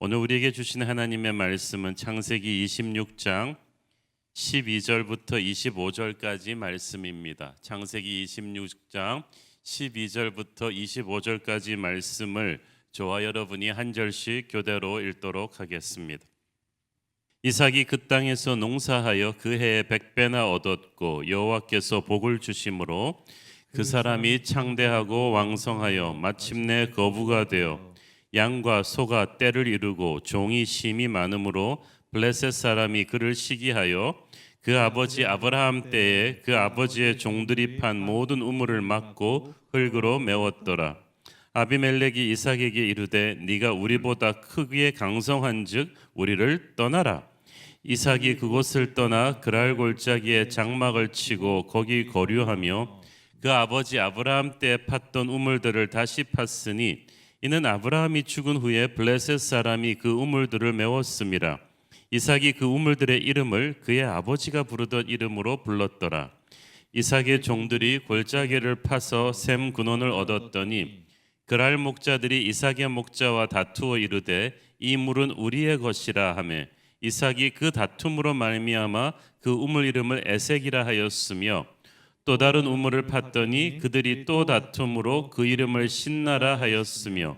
오늘 우리에게 주신 하나님의 말씀은 창세기 26장 12절부터 25절까지 말씀입니다. 창세기 26장 12절부터 25절까지 말씀을 저와 여러분이 한 절씩 교대로 읽도록 하겠습니다. 이삭이 그 땅에서 농사하여 그 해에 100배나 얻었고 여호와께서 복을 주심으로 그 사람이 창대하고 왕성하여 마침내 거부가 되어 양과 소가 떼를 이루고 종이 심이 많으므로 블레셋 사람이 그를 시기하여 그 아버지 아브라함 때에 그 아버지의 종들이 판 모든 우물을 막고 흙으로 메웠더라. 아비멜렉이 이삭에게 이르되 네가 우리보다 크기에 강성한즉 우리를 떠나라. 이삭이 그곳을 떠나 그랄 골짜기에 장막을 치고 거기 거류하며 그 아버지 아브라함 때 팠던 우물들을 다시 팠으니 이는 아브라함이 죽은 후에 블레셋 사람이 그 우물들을 메웠음이라. 이삭이 그 우물들의 이름을 그의 아버지가 부르던 이름으로 불렀더라. 이삭의 종들이 골짜기를 파서 샘 근원을 얻었더니 그랄 목자들이 이삭의 목자와 다투어 이르되 이 물은 우리의 것이라 하매 이삭이 그 다툼으로 말미암아 그 우물 이름을 에색이라 하였으며 또 다른 우물을 팠더니 그들이 또 다툼으로 그 이름을 신나라 하였으며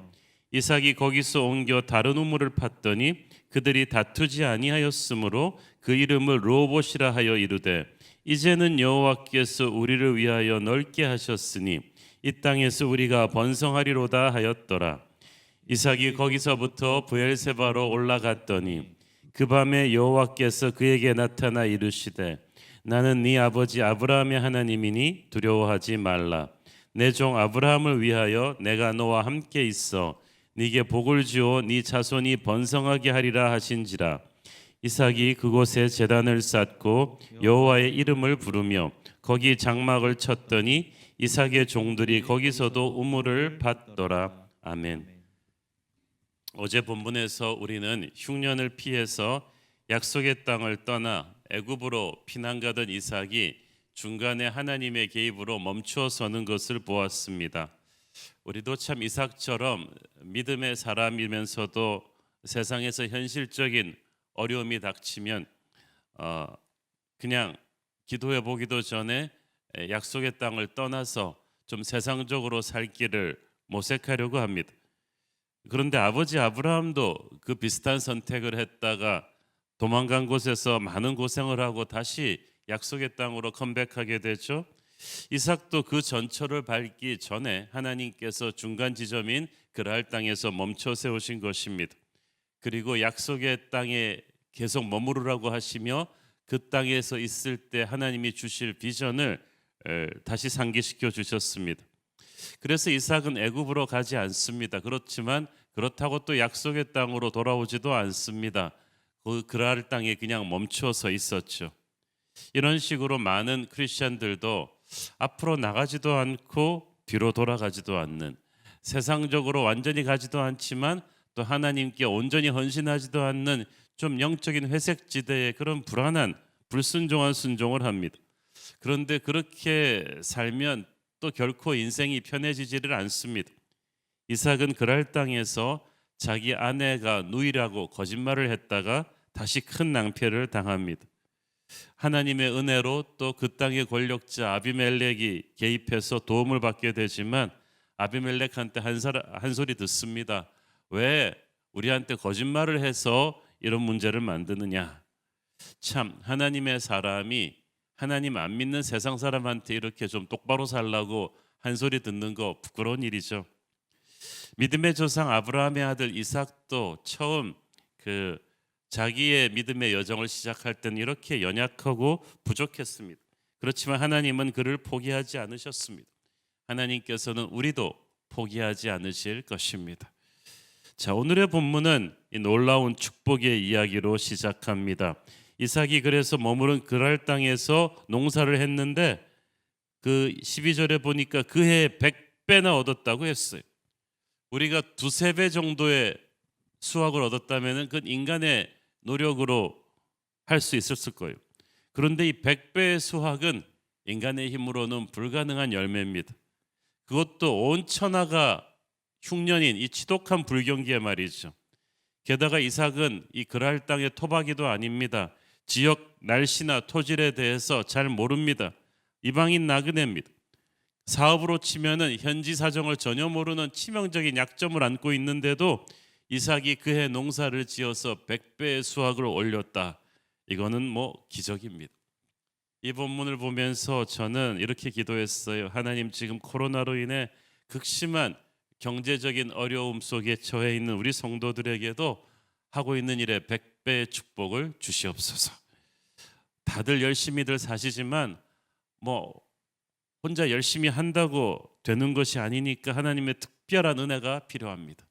이삭이 거기서 옮겨 다른 우물을 팠더니 그들이 다투지 아니하였으므로 그 이름을 르호봇이라 하여 이르되 이제는 여호와께서 우리를 위하여 넓게 하셨으니 이 땅에서 우리가 번성하리로다 하였더라. 이삭이 거기서부터 브엘세바로 올라갔더니 그 밤에 여호와께서 그에게 나타나 이르시되 나는 네 아버지 아브라함의 하나님이니 두려워하지 말라. 내 종 아브라함을 위하여 내가 너와 함께 있어 네게 복을 주어 네 자손이 번성하게 하리라 하신지라. 이삭이 그곳에 제단을 쌓고 여호와의 이름을 부르며 거기 장막을 쳤더니 이삭의 종들이 거기서도 우물을 팠더라. 아멘. 어제 본문에서 우리는 흉년을 피해서 약속의 땅을 떠나 애굽으로 피난 가던 이삭이 중간에 하나님의 개입으로 멈추어 서는 것을 보았습니다. 우리도 참 이삭처럼 믿음의 사람이면서도 세상에서 현실적인 어려움이 닥치면 그냥 기도해 보기도 전에 약속의 땅을 떠나서 좀 세상적으로 살 길을 모색하려고 합니다. 그런데 아버지 아브라함도 그 비슷한 선택을 했다가 도망간 곳에서 많은 고생을 하고 다시 약속의 땅으로 컴백하게 되죠. 이삭도 그 전철을 밟기 전에 하나님께서 중간 지점인 그랄 땅에서 멈춰 세우신 것입니다. 그리고 약속의 땅에 계속 머무르라고 하시며 그 땅에서 있을 때 하나님이 주실 비전을 다시 상기시켜 주셨습니다. 그래서 이삭은 애굽으로 가지 않습니다. 그렇지만 그렇다고 또 약속의 땅으로 돌아오지도 않습니다. 그 그랄 땅에 그냥 멈춰서 있었죠. 이런 식으로 많은 크리스천들도 앞으로 나가지도 않고 뒤로 돌아가지도 않는, 세상적으로 완전히 가지도 않지만 또 하나님께 온전히 헌신하지도 않는 좀 영적인 회색지대의 그런 불안한 불순종한 순종을 합니다. 그런데 그렇게 살면 또 결코 인생이 편해지지를 않습니다. 이삭은 그랄 땅에서 자기 아내가 누이라고 거짓말을 했다가 다시 큰 낭패를 당합니다. 하나님의 은혜로 또 그 땅의 권력자 아비멜렉이 개입해서 도움을 받게 되지만 아비멜렉한테 한 소리 듣습니다. 왜 우리한테 거짓말을 해서 이런 문제를 만드느냐. 참 하나님의 사람이 하나님 안 믿는 세상 사람한테 이렇게 좀 똑바로 살라고 한 소리 듣는 거 부끄러운 일이죠. 믿음의 조상 아브라함의 아들 이삭도 처음 자기의 믿음의 여정을 시작할 때는 이렇게 연약하고 부족했습니다. 그렇지만 하나님은 그를 포기하지 않으셨습니다. 하나님께서는 우리도 포기하지 않으실 것입니다. 자, 오늘의 본문은 이 놀라운 축복의 이야기로 시작합니다. 이삭이 그래서 머무른 그랄 땅에서 농사를 했는데 그 12절에 보니까 그 해에 100배나 얻었다고 했어요. 우리가 두세 배 정도의 수확을 얻었다면 그건 인간의 노력으로 할 수 있었을 거예요. 그런데 이 100배의 수확은 인간의 힘으로는 불가능한 열매입니다. 그것도 온 천하가 흉년인 이 지독한 불경기에 말이죠. 게다가 이삭은 이 그랄 땅의 토박이도 아닙니다. 지역 날씨나 토질에 대해서 잘 모릅니다. 이방인 나그네입니다. 사업으로 치면은 현지 사정을 전혀 모르는 치명적인 약점을 안고 있는데도 이삭이 그해 농사를 지어서 100배의 수확을 올렸다. 이거는 뭐 기적입니다. 이 본문을 보면서 저는 이렇게 기도했어요. 하나님, 지금 코로나로 인해 극심한 경제적인 어려움 속에 처해 있는 우리 성도들에게도 하고 있는 일에 100배의 축복을 주시옵소서. 다들 열심히들 사시지만 뭐 혼자 열심히 한다고 되는 것이 아니니까 하나님의 특별한 은혜가 필요합니다.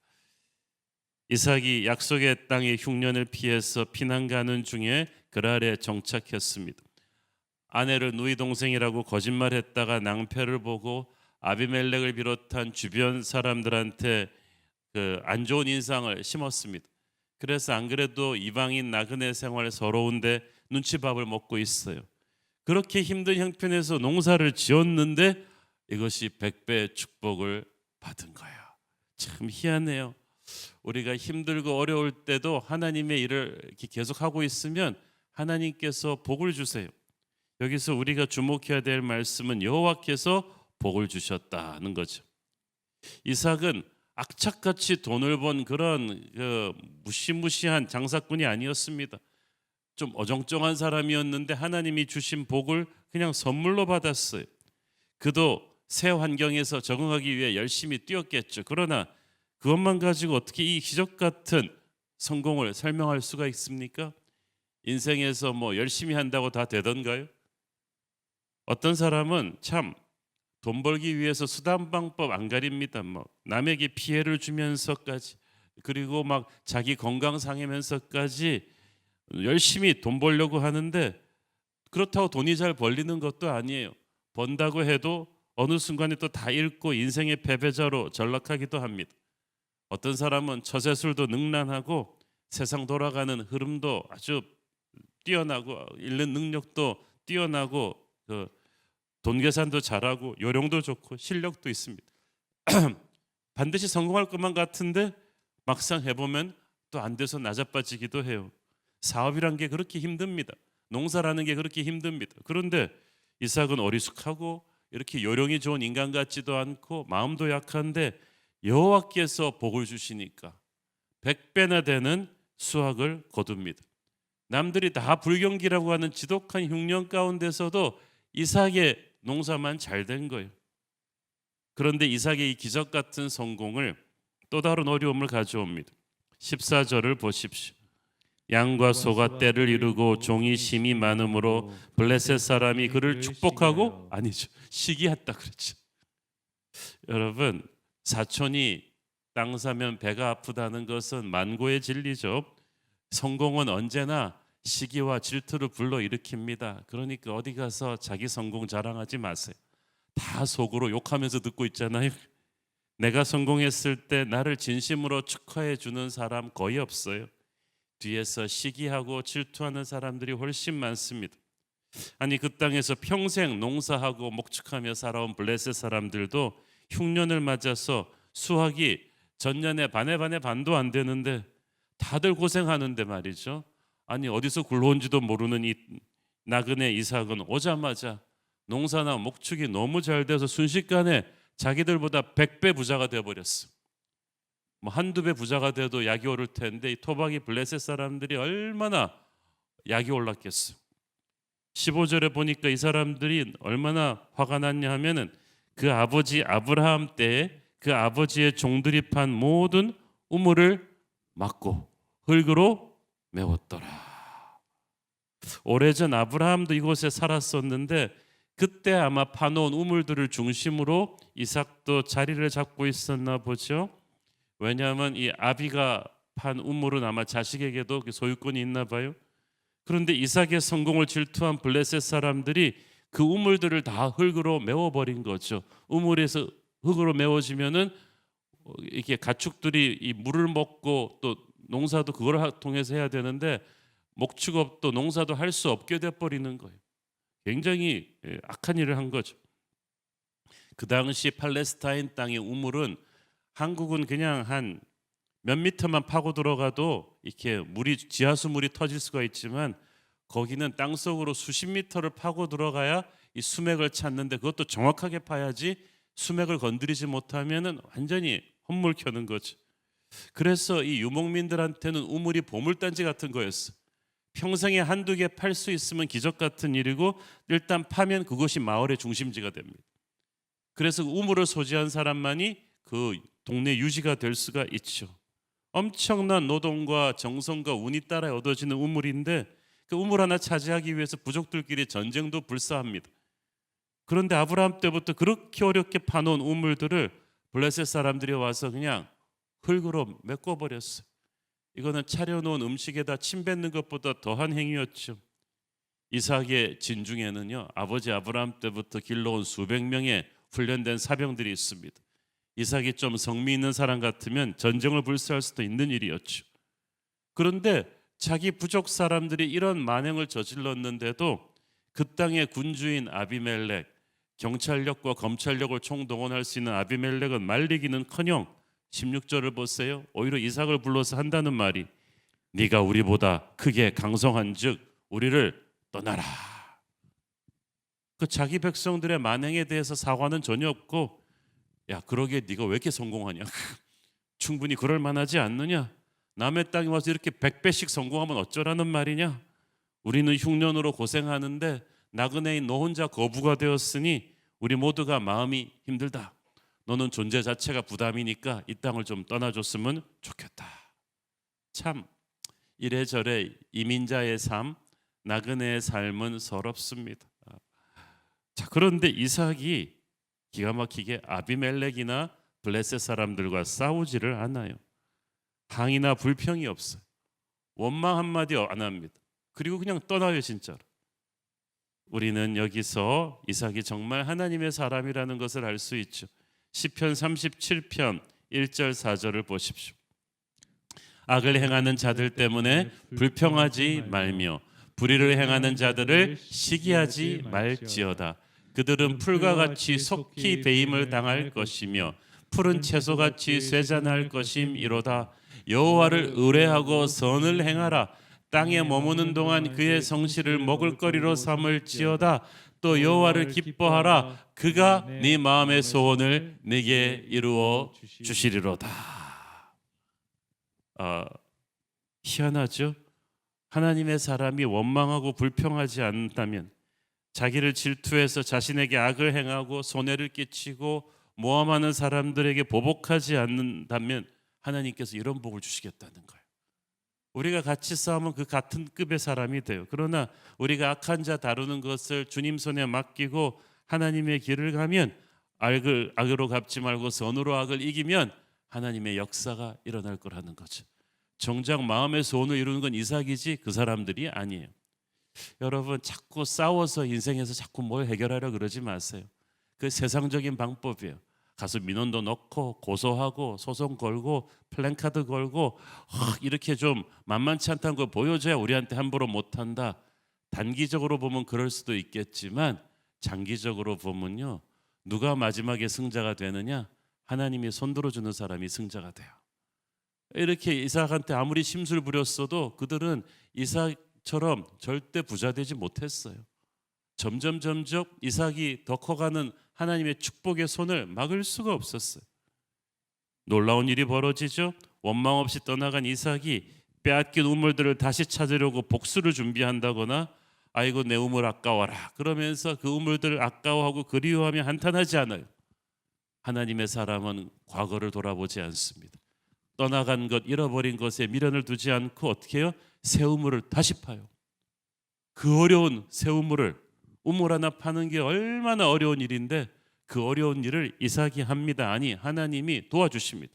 이삭이 약속의 땅의 흉년을 피해서 피난 가는 중에 그랄에 정착했습니다. 아내를 누이 동생이라고 거짓말했다가 낭패를 보고 아비멜렉을 비롯한 주변 사람들한테 그 안 좋은 인상을 심었습니다. 그래서 안 그래도 이방인 나그네 생활 서러운데 눈치밥을 먹고 있어요. 그렇게 힘든 형편에서 농사를 지었는데 이것이 100배의 축복을 받은 거야. 참 희한해요. 우리가 힘들고 어려울 때도 하나님의 일을 이렇게 계속하고 있으면 하나님께서 복을 주세요. 여기서 우리가 주목해야 될 말씀은 여호와께서 복을 주셨다는 거죠. 이삭은 악착같이 돈을 번 그런 무시무시한 장사꾼이 아니었습니다. 좀 어정쩡한 사람이었는데 하나님이 주신 복을 그냥 선물로 받았어요. 그도 새 환경에서 적응하기 위해 열심히 뛰었겠죠. 그러나 그것만 가지고 어떻게 이 기적 같은 성공을 설명할 수가 있습니까? 인생에서 뭐 열심히 한다고 다 되던가요? 어떤 사람은 참 돈 벌기 위해서 수단 방법 안 가립니다. 뭐 남에게 피해를 주면서까지, 그리고 막 자기 건강 상하면서까지 열심히 돈 벌려고 하는데 그렇다고 돈이 잘 벌리는 것도 아니에요. 번다고 해도 어느 순간에 또 다 잃고 인생의 패배자로 전락하기도 합니다. 어떤 사람은 처세술도 능란하고 세상 돌아가는 흐름도 아주 뛰어나고 읽는 능력도 뛰어나고 돈 계산도 잘하고 요령도 좋고 실력도 있습니다. 반드시 성공할 것만 같은데 막상 해보면 또 안 돼서 나자빠지기도 해요. 사업이란 게 그렇게 힘듭니다. 농사라는 게 그렇게 힘듭니다. 그런데 이삭은 어리숙하고 이렇게 요령이 좋은 인간 같지도 않고 마음도 약한데 여호와께서 복을 주시니까 100배나 되는 수확을 거둡니다. 남들이 다 불경기라고 하는 지독한 흉년 가운데서도 이삭의 농사만 잘 된 거예요. 그런데 이삭의 이 기적 같은 성공을 또 다른 어려움을 가져옵니다. 14절을 보십시오. 양과 소가 떼를 이루고 종이 심이 많음으로 블레셋 사람이 그를 축복하고, 아니죠, 시기했다 그랬죠. 여러분, 사촌이 땅 사면 배가 아프다는 것은 만고의 진리죠. 성공은 언제나 시기와 질투를 불러일으킵니다. 그러니까 어디 가서 자기 성공 자랑하지 마세요. 다 속으로 욕하면서 듣고 있잖아요. 내가 성공했을 때 나를 진심으로 축하해 주는 사람 거의 없어요. 뒤에서 시기하고 질투하는 사람들이 훨씬 많습니다. 아니, 그 땅에서 평생 농사하고 목축하며 살아온 블레셋 사람들도 흉년을 맞아서 수확이 전년에 반의 반도 안 되는데 다들 고생하는데 말이죠. 아니, 어디서 굴러온지도 모르는 이 나그네 이삭은 오자마자 농사나 목축이 너무 잘 돼서 순식간에 자기들보다 100배 부자가 되어버렸어. 뭐 한두 배 부자가 돼도 약이 오를 텐데 이 토박이 블레셋 사람들이 얼마나 약이 올랐겠어. 15절에 보니까 이 사람들이 얼마나 화가 났냐 하면은 그 아버지 아브라함 때에 그 아버지의 종들이 판 모든 우물을 막고 흙으로 메웠더라. 오래전 아브라함도 이곳에 살았었는데 그때 아마 파놓은 우물들을 중심으로 이삭도 자리를 잡고 있었나 보죠. 왜냐하면 이 아비가 판 우물은 아마 자식에게도 소유권이 있나 봐요. 그런데 이삭의 성공을 질투한 블레셋 사람들이 그 우물들을 다 흙으로 메워버린 거죠. 우물에서 흙으로 메워지면은 이렇게 가축들이 이 물을 먹고 또 농사도 그걸 통해서 해야 되는데 목축업도 농사도 할 수 없게 돼버리는 거예요. 굉장히 악한 일을 한 거죠. 그 당시 팔레스타인 땅의 우물은 한국은 그냥 한 몇 미터만 파고 들어가도 이렇게 물이 지하수 물이 터질 수가 있지만 거기는 땅 속으로 수십 미터를 파고 들어가야 이 수맥을 찾는데 그것도 정확하게 파야지 수맥을 건드리지 못하면은 완전히 헛물 켜는 거죠. 그래서 이 유목민들한테는 우물이 보물단지 같은 거였어. 평생에 한두 개 팔 수 있으면 기적 같은 일이고 일단 파면 그것이 마을의 중심지가 됩니다. 그래서 우물을 소지한 사람만이 그 동네 유지가 될 수가 있죠. 엄청난 노동과 정성과 운이 따라 얻어지는 우물인데 그 우물 하나 차지하기 위해서 부족들끼리 전쟁도 불사합니다. 그런데 아브라함 때부터 그렇게 어렵게 파놓은 우물들을 블레셋 사람들이 와서 그냥 흙으로 메꿔버렸어요. 이거는 차려놓은 음식에다 침 뱉는 것보다 더한 행위였죠. 이삭의 진중에는요, 아버지 아브라함 때부터 길러온 수백 명의 훈련된 사병들이 있습니다. 이삭이 좀 성미 있는 사람 같으면 전쟁을 불사할 수도 있는 일이었죠. 그런데 자기 부족 사람들이 이런 만행을 저질렀는데도 그 땅의 군주인 아비멜렉, 경찰력과 검찰력을 총동원할 수 있는 아비멜렉은 말리기는커녕 16절을 보세요. 오히려 이삭을 불러서 한다는 말이 네가 우리보다 크게 강성한즉 우리를 떠나라. 그 자기 백성들의 만행에 대해서 사과는 전혀 없고, 야 그러게 네가 왜 이렇게 성공하냐? 충분히 그럴 만하지 않느냐? 남의 땅에 와서 이렇게 100배씩 성공하면 어쩌라는 말이냐? 우리는 흉년으로 고생하는데 나그네인 너 혼자 거부가 되었으니 우리 모두가 마음이 힘들다. 너는 존재 자체가 부담이니까 이 땅을 좀 떠나줬으면 좋겠다. 참 이래저래 이민자의 삶, 나그네의 삶은 서럽습니다. 자, 그런데 이삭이 기가 막히게 아비멜렉이나 블레셋 사람들과 싸우지를 않아요. 항의나 불평이 없어요. 원망 한마디 안 합니다. 그리고 그냥 떠나요 진짜로. 우리는 여기서 이삭이 정말 하나님의 사람이라는 것을 알 수 있죠. 시편 37편 1절 4절을 보십시오. 악을 행하는 자들 때문에 불평하지 말며 불의를 행하는 자들을 시기하지 말지어다. 그들은 풀과 같이 속히 배임을 당할 것이며 푸른 채소같이 쇠잔할 것임이로다. 여호와를 의뢰하고 선을 행하라. 땅에 머무는 동안 그의 성실을 먹을거리로 삼을지어다. 또 여호와를 기뻐하라. 그가 네 마음의 소원을 네게 이루어 주시리로다. 희한하죠? 하나님의 사람이 원망하고 불평하지 않는다면, 자기를 질투해서 자신에게 악을 행하고 손해를 끼치고 모함하는 사람들에게 보복하지 않는다면 하나님께서 이런 복을 주시겠다는 거예요. 우리가 같이 싸우면 그 같은 급의 사람이 돼요. 그러나 우리가 악한 자 다루는 것을 주님 손에 맡기고 하나님의 길을 가면, 악으로 갚지 말고 선으로 악을 이기면 하나님의 역사가 일어날 거라는 거죠. 정작 마음의 소원을 이루는 건 이삭이지 그 사람들이 아니에요. 여러분, 자꾸 싸워서 인생에서 자꾸 뭘 해결하려 그러지 마세요. 그 세상적인 방법이에요. 가서 민원도 넣고 고소하고 소송 걸고 플랜카드 걸고 이렇게 좀 만만치 않다는 걸 보여줘야 우리한테 함부로 못한다. 단기적으로 보면 그럴 수도 있겠지만 장기적으로 보면요, 누가 마지막에 승자가 되느냐? 하나님이 손들어주는 사람이 승자가 돼요. 이렇게 이삭한테 아무리 심술 부렸어도 그들은 이삭처럼 절대 부자 되지 못했어요. 점점 이삭이 더 커가는 하나님의 축복의 손을 막을 수가 없었어요. 놀라운 일이 벌어지죠. 원망 없이 떠나간 이삭이 빼앗긴 우물들을 다시 찾으려고 복수를 준비한다거나 아이고 내 우물 아까워라 그러면서 그 우물들을 아까워하고 그리워하며 한탄하지 않아요. 하나님의 사람은 과거를 돌아보지 않습니다. 떠나간 것, 잃어버린 것에 미련을 두지 않고 어떻게 해요? 새 우물을 다시 파요. 그 어려운 새 우물을, 우물 하나 파는 게 얼마나 어려운 일인데 그 어려운 일을 이삭이 합니다. 아니, 하나님이 도와주십니다.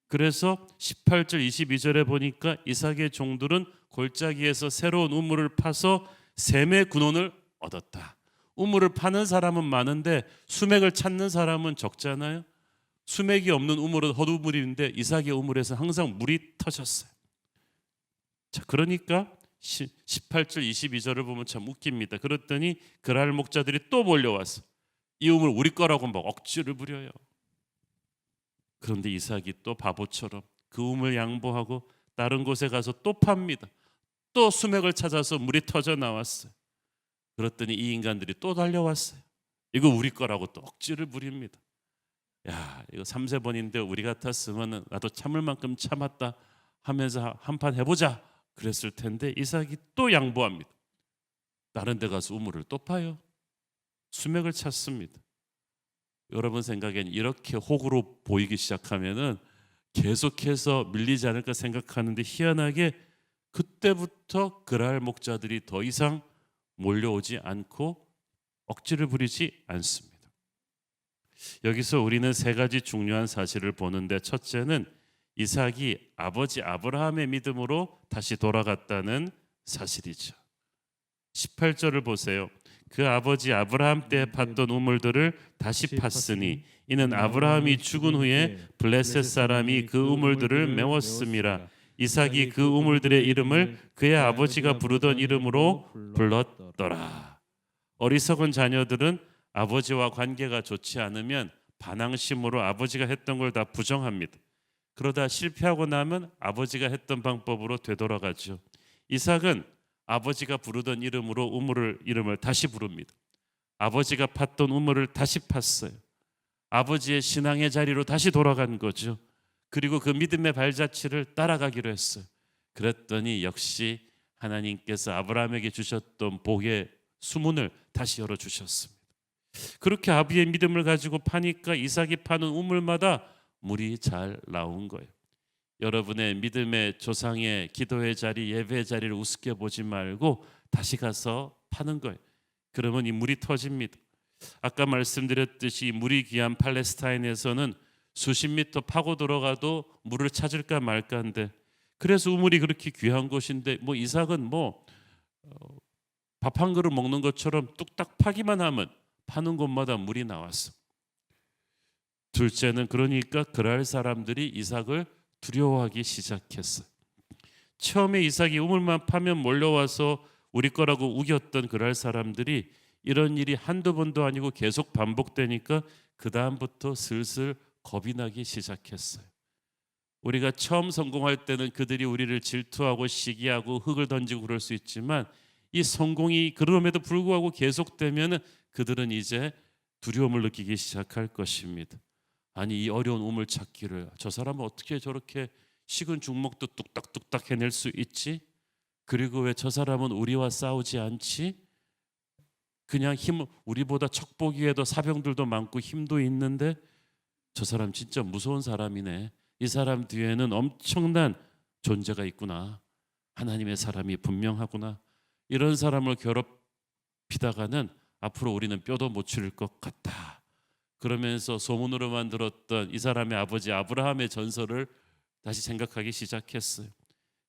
그래서 18절 22절에 보니까 이삭의 종들은 골짜기에서 새로운 우물을 파서 샘의 근원을 얻었다. 우물을 파는 사람은 많은데 수맥을 찾는 사람은 적잖아요. 수맥이 없는 우물은 헛우물인데 이삭의 우물에서 항상 물이 터졌어요. 자, 그러니까 18절 22절을 보면 참 웃깁니다. 그랬더니 그랄 목자들이 또 몰려와서 이 우물 우리 거라고 막 억지를 부려요. 그런데 이삭이 또 바보처럼 그 우물 양보하고 다른 곳에 가서 또 팝니다. 또 수맥을 찾아서 물이 터져 나왔어요. 그랬더니 이 인간들이 또 달려왔어요. 이거 우리 거라고 또 억지를 부립니다. 야, 이거 3-4번인데 우리 같았으면 나도 참을 만큼 참았다 하면서 한판 해보자 그랬을 텐데 이삭이 또 양보합니다. 다른 데 가서 우물을 또 파요. 수맥을 찾습니다. 여러분 생각엔 이렇게 호구로 보이기 시작하면은 계속해서 밀리지 않을까 생각하는데 희한하게 그때부터 그랄 목자들이 더 이상 몰려오지 않고 억지를 부리지 않습니다. 여기서 우리는 세 가지 중요한 사실을 보는데, 첫째는 이삭이 아버지 아브라함의 믿음으로 다시 돌아갔다는 사실이죠. 18절을 보세요. 그 아버지 아브라함 때 팠던 우물들을 다시 팠으니 이는 아브라함이 죽은 후에 블레셋 사람이 그 우물들을 메웠음이라. 이삭이 그 우물들의 이름을 그의 아버지가 부르던 이름으로 불렀더라. 어리석은 자녀들은 아버지와 관계가 좋지 않으면 반항심으로 아버지가 했던 걸 다 부정합니다. 그러다 실패하고 나면 아버지가 했던 방법으로 되돌아가죠. 이삭은 아버지가 부르던 이름으로 이름을 다시 부릅니다. 아버지가 팠던 우물을 다시 팠어요. 아버지의 신앙의 자리로 다시 돌아간 거죠. 그리고 그 믿음의 발자취를 따라가기로 했어요. 그랬더니 역시 하나님께서 아브라함에게 주셨던 복의 수문을 다시 열어주셨습니다. 그렇게 아비의 믿음을 가지고 파니까 이삭이 파는 우물마다 물이 잘 나온 거예요. 여러분의 믿음의 조상의 기도의 자리, 예배의 자리를 우습게 보지 말고 다시 가서 파는 거예요. 그러면 이 물이 터집니다. 아까 말씀드렸듯이 물이 귀한 팔레스타인에서는 수십 미터 파고 들어가도 물을 찾을까 말까인데, 그래서 우물이 그렇게 귀한 곳인데 이삭은 밥 한 그릇 먹는 것처럼 뚝딱 파기만 하면 파는 곳마다 물이 나왔어. 둘째는 그러니까 그랄 사람들이 이삭을 두려워하기 시작했어요. 처음에 이삭이 우물만 파면 몰려와서 우리 거라고 우겼던 그랄 사람들이 이런 일이 한두 번도 아니고 계속 반복되니까 그 다음부터 슬슬 겁이 나기 시작했어요. 우리가 처음 성공할 때는 그들이 우리를 질투하고 시기하고 흙을 던지고 그럴 수 있지만, 이 성공이 그럼에도 불구하고 계속되면 그들은 이제 두려움을 느끼기 시작할 것입니다. 아니, 이 어려운 우물 찾기를 저 사람은 어떻게 저렇게 식은 죽먹도 뚝딱뚝딱 해낼 수 있지? 그리고 왜 저 사람은 우리와 싸우지 않지? 그냥 우리보다 척보기에도 사병들도 많고 힘도 있는데 저 사람 진짜 무서운 사람이네. 이 사람 뒤에는 엄청난 존재가 있구나. 하나님의 사람이 분명하구나. 이런 사람을 괴롭히다가는 앞으로 우리는 뼈도 못 추릴 것 같다. 그러면서 소문으로만 들었던 이 사람의 아버지 아브라함의 전설을 다시 생각하기 시작했어요.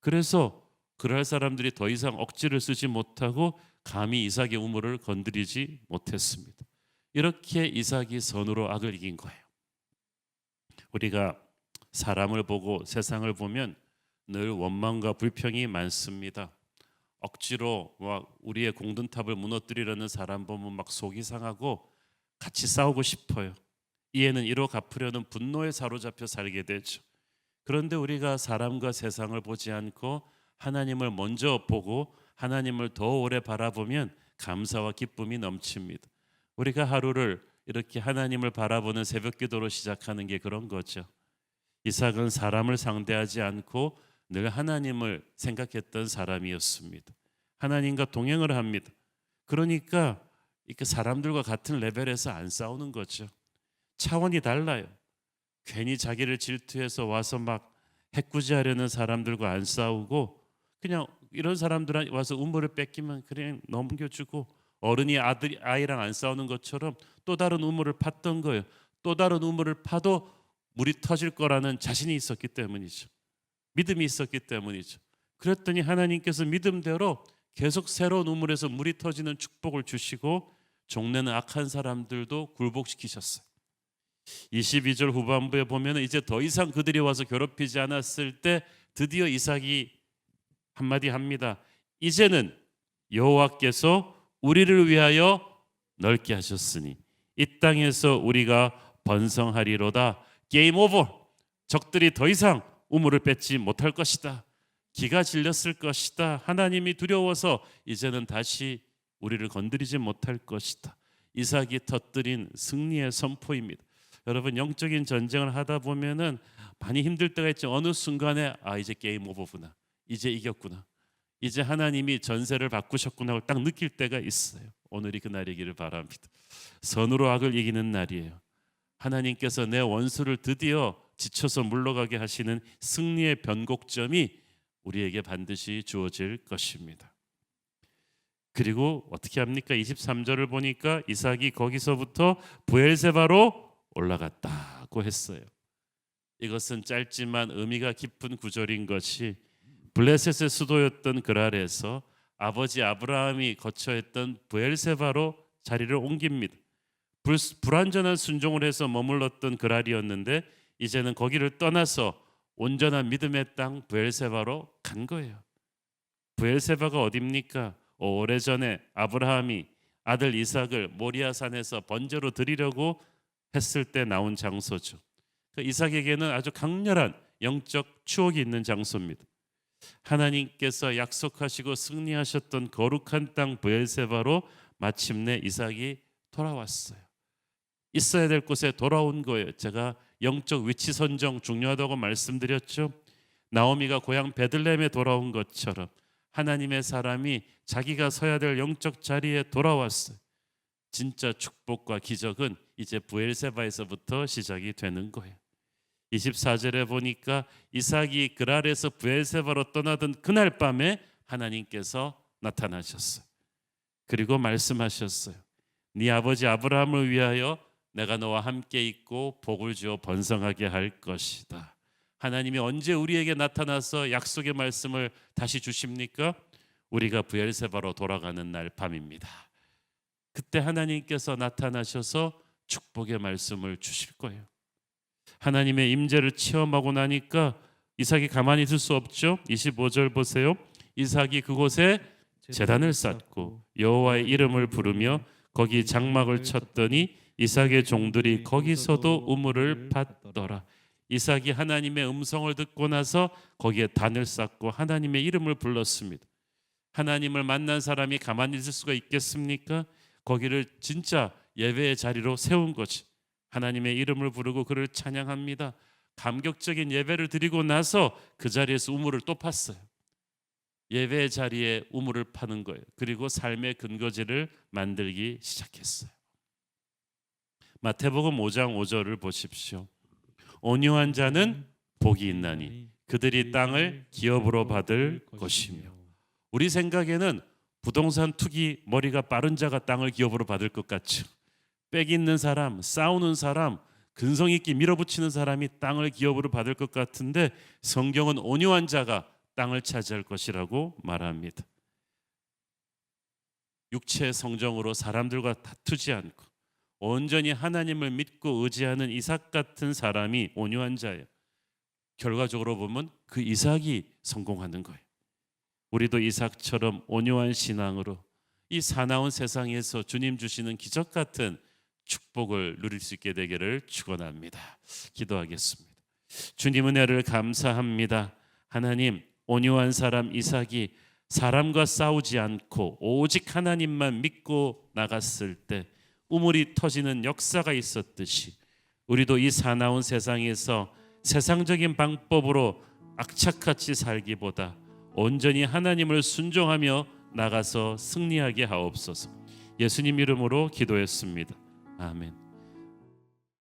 그래서 그럴 사람들이 더 이상 억지를 쓰지 못하고 감히 이삭의 우물을 건드리지 못했습니다. 이렇게 이삭이 선으로 악을 이긴 거예요. 우리가 사람을 보고 세상을 보면 늘 원망과 불평이 많습니다. 억지로 우리의 공든탑을 무너뜨리려는 사람 보면 막 속이 상하고 같이 싸우고 싶어요. 이에는 이로 갚으려는 분노에 사로잡혀 살게 되죠. 그런데 우리가 사람과 세상을 보지 않고 하나님을 먼저 보고 하나님을 더 오래 바라보면 감사와 기쁨이 넘칩니다. 우리가 하루를 이렇게 하나님을 바라보는 새벽 기도로 시작하는 게 그런 거죠. 이삭은 사람을 상대하지 않고 늘 하나님을 생각했던 사람이었습니다. 하나님과 동행을 합니다. 그러니까 이렇게 사람들과 같은 레벨에서 안 싸우는 거죠. 차원이 달라요. 괜히 자기를 질투해서 와서 막 해꾸지하려는 사람들과 안 싸우고, 그냥 이런 사람들 와서 우물을 뺏기면 그냥 넘겨주고, 어른이 아이랑 안 싸우는 것처럼 또 다른 우물을 팠던 거예요. 또 다른 우물을 파도 물이 터질 거라는 자신이 있었기 때문이죠. 믿음이 있었기 때문이죠. 그랬더니 하나님께서 믿음대로 계속 새로운 우물에서 물이 터지는 축복을 주시고 종래는 악한 사람들도 굴복시키셨어요. 22절 후반부에 보면 이제 더 이상 그들이 와서 괴롭히지 않았을 때 드디어 이삭이 한마디 합니다. 이제는 여호와께서 우리를 위하여 넓게 하셨으니 이 땅에서 우리가 번성하리로다. 게임 오버. 적들이 더 이상 우물을 뺏지 못할 것이다. 기가 질렸을 것이다. 하나님이 두려워서 이제는 다시 우리를 건드리지 못할 것이다. 이삭이 터뜨린 승리의 선포입니다. 여러분, 영적인 전쟁을 하다 보면은 많이 힘들 때가 있죠. 어느 순간에 이제 게임 오버구나, 이제 이겼구나, 이제 하나님이 전세를 바꾸셨구나 하고 딱 느낄 때가 있어요. 오늘이 그날이기를 바랍니다. 선으로 악을 이기는 날이에요. 하나님께서 내 원수를 드디어 지쳐서 물러가게 하시는 승리의 변곡점이 우리에게 반드시 주어질 것입니다. 그리고 어떻게 합니까? 23절을 보니까 이삭이 거기서부터 브엘세바로 올라갔다고 했어요. 이것은 짧지만 의미가 깊은 구절인 것이, 블레셋의 수도였던 그랄에서 아버지 아브라함이 거처했던 브엘세바로 자리를 옮깁니다. 불완전한 순종을 해서 머물렀던 그랄이었는데 이제는 거기를 떠나서 온전한 믿음의 땅 브엘세바로 간 거예요. 브엘세바가 어디입니까? 오래전에 아브라함이 아들 이삭을 모리아산에서 번제로 드리려고 했을 때 나온 장소죠. 이삭에게는 아주 강렬한 영적 추억이 있는 장소입니다. 하나님께서 약속하시고 승리하셨던 거룩한 땅 브엘세바로 마침내 이삭이 돌아왔어요. 있어야 될 곳에 돌아온 거예요. 제가 영적 위치 선정 중요하다고 말씀드렸죠. 나오미가 고향 베들레헴에 돌아온 것처럼 하나님의 사람이 자기가 서야 될 영적 자리에 돌아왔어요. 진짜 축복과 기적은 이제 브엘세바에서부터 시작이 되는 거예요. 24절에 보니까 이삭이 그랄에서 브엘세바로 떠나던 그날 밤에 하나님께서 나타나셨어요. 그리고 말씀하셨어요. 네 아버지 아브라함을 위하여 내가 너와 함께 있고 복을 주어 번성하게 할 것이다. 하나님이 언제 우리에게 나타나서 약속의 말씀을 다시 주십니까? 우리가 브엘세바로 돌아가는 날 밤입니다. 그때 하나님께서 나타나셔서 축복의 말씀을 주실 거예요. 하나님의 임재를 체험하고 나니까 이삭이 가만히 있을 수 없죠. 25절 보세요. 이삭이 그곳에 제단을 쌓고 여호와의 이름을 부르며 거기 장막을 쳤더니 이삭의 종들이 거기서도 우물을 팠더라. 이삭이 하나님의 음성을 듣고 나서 거기에 단을 쌓고 하나님의 이름을 불렀습니다. 하나님을 만난 사람이 가만히 있을 수가 있겠습니까? 거기를 진짜 예배의 자리로 세운 거지. 하나님의 이름을 부르고 그를 찬양합니다. 감격적인 예배를 드리고 나서 그 자리에서 우물을 또 팠어요. 예배의 자리에 우물을 파는 거예요. 그리고 삶의 근거지를 만들기 시작했어요. 마태복음 5장 5절을 보십시오. 온유한 자는 복이 있나니 그들이 땅을 기업으로 받을 것이며. 우리 생각에는 부동산 투기 머리가 빠른 자가 땅을 기업으로 받을 것 같죠. 빽 있는 사람, 싸우는 사람, 근성 있게 밀어붙이는 사람이 땅을 기업으로 받을 것 같은데 성경은 온유한 자가 땅을 차지할 것이라고 말합니다. 육체의 성정으로 사람들과 다투지 않고 온전히 하나님을 믿고 의지하는 이삭 같은 사람이 온유한 자예요. 결과적으로 보면 그 이삭이 성공하는 거예요. 우리도 이삭처럼 온유한 신앙으로 이 사나운 세상에서 주님 주시는 기적 같은 축복을 누릴 수 있게 되기를 축원합니다. 기도하겠습니다. 주님 은혜를 감사합니다. 하나님, 온유한 사람 이삭이 사람과 싸우지 않고 오직 하나님만 믿고 나갔을 때 우물이 터지는 역사가 있었듯이 우리도 이 사나운 세상에서 세상적인 방법으로 악착같이 살기보다 온전히 하나님을 순종하며 나가서 승리하게 하옵소서. 예수님 이름으로 기도했습니다. 아멘.